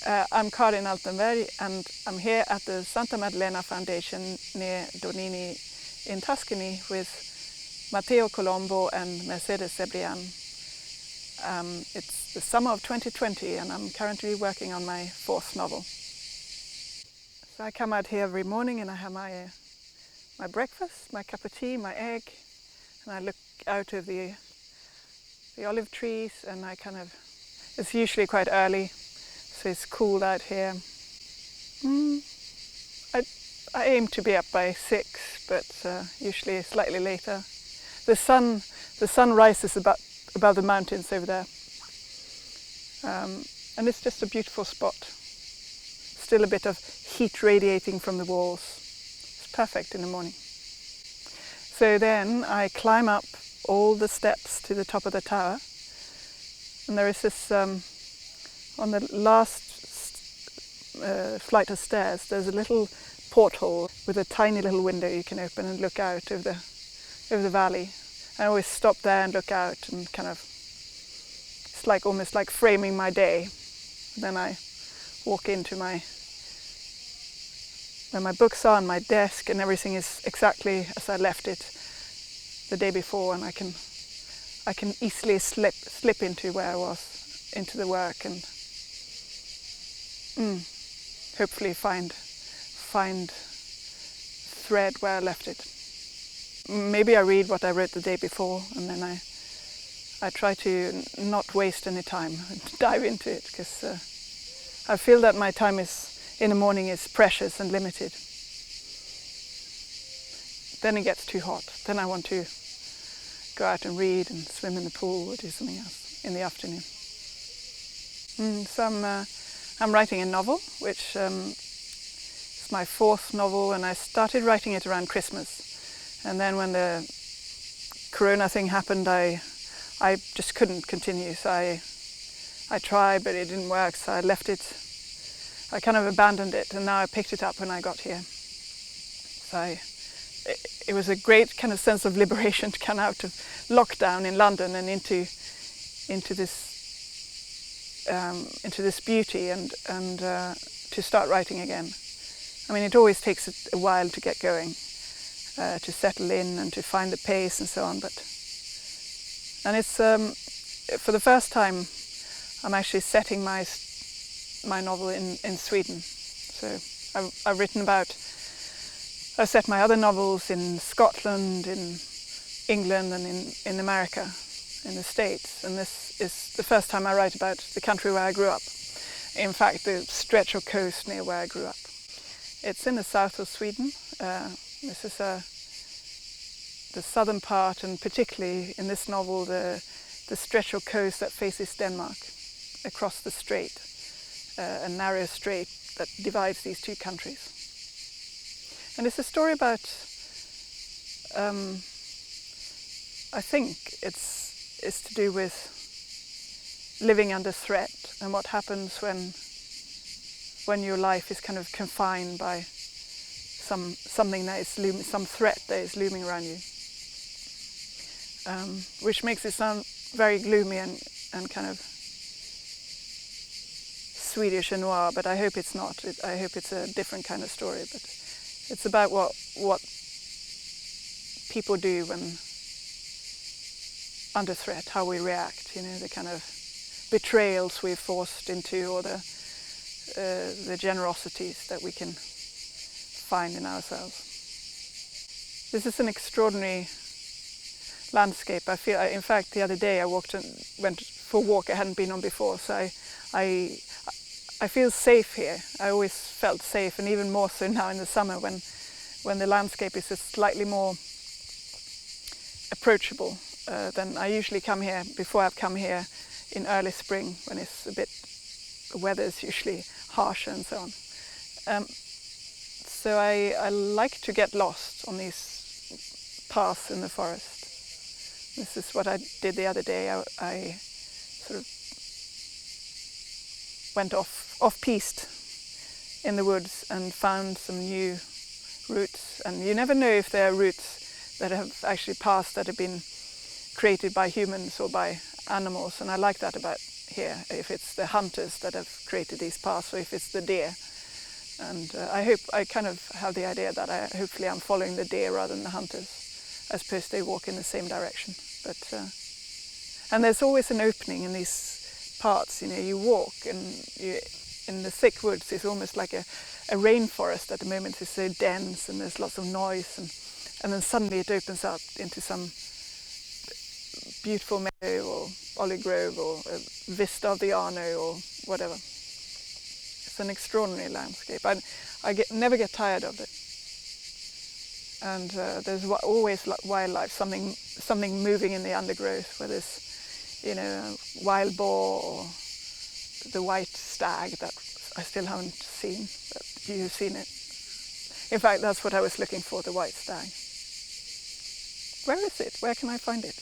I'm Karin Altenberg and I'm here at the Santa Maddalena Foundation near Donini in Tuscany with Matteo Colombo and Mercedes Cebrian. It's the summer of 2020 and I'm currently working on my fourth novel. So I come out here every morning and I have my breakfast, my cup of tea, my egg, and I look out of the olive trees and it's usually quite early, so it's cool out here. I aim to be up by 6, but usually slightly later. The sun rises above the mountains over there, and it's just a beautiful spot. Still a bit of heat radiating from the walls. It's perfect in the morning. So then I climb up all the steps to the top of the tower, and there is this on the last flight of stairs there's a little porthole with a tiny little window you can open and look out over the valley. I always stop there and look out and it's almost like framing my day. Then I walk into where my books are on my desk, and everything is exactly as I left it the day before, and I can easily slip into where I was, into the work, and hopefully find thread where I left it. Maybe I read what I wrote the day before, and then I try to not waste any time and dive into it, because I feel that my time in the morning is precious and limited. Then it gets too hot. Then I want to go out and read and swim in the pool or do something else in the afternoon. So I'm writing a novel, which is my fourth novel, and I started writing it around Christmas. And then when the Corona thing happened, I just couldn't continue. So I tried, but it didn't work, so I left it. I kind of abandoned it, and now I picked it up when I got here. So it was a great kind of sense of liberation to come out of lockdown in London and into this beauty and to start writing again. I mean, it always takes a while to get going, to settle in and to find the pace and so on. And it's for the first time I'm actually setting my novel in Sweden. So I've set my other novels in Scotland, in England, and in America, in the States. And this is the first time I write about the country where I grew up. In fact, the stretch of coast near where I grew up. It's in the south of Sweden. This is the southern part, and particularly in this novel, the stretch of coast that faces Denmark across the strait, a narrow strait that divides these two countries. And it's a story about, I think it's to do with living under threat and what happens when your life is kind of confined by something that is looming, some threat that is looming around you, which makes it sound very gloomy and kind of Swedish and noir, but I hope it's not. I hope it's a different kind of story. But it's about what people do when under threat, how we react. You know, the kind of betrayals we're forced into, or the generosities that we can find in ourselves. This is an extraordinary landscape. In fact, the other day I went for a walk I hadn't been on before, so I feel safe here. I always felt safe, and even more so now in the summer when the landscape is just slightly more approachable than I usually come here. Before I've come here in early spring, when the weather is usually harsher and so on. So I like to get lost on these paths in the forest. This is what I did the other day. I sort of went off-piste in the woods and found some new routes. And you never know if there are routes that have actually passed, that have been created by humans or by animals. And I like that about here, if it's the hunters that have created these paths or if it's the deer. And I hope I kind of have the idea that hopefully I'm following the deer rather than the hunters, as opposed to they walk in the same direction. But and there's always an opening in these parts. You walk and in the thick woods. It's almost like a rainforest at the moment. It's so dense and there's lots of noise, and then suddenly it opens up into some beautiful meadow or olive grove or a vista of the Arno or whatever. It's an extraordinary landscape. I never get tired of it. And there's always wildlife, something moving in the undergrowth, where there's, a wild boar or the white stag that I still haven't seen, but you've seen it. In fact, that's what I was looking for, the white stag. Where is it? Where can I find it?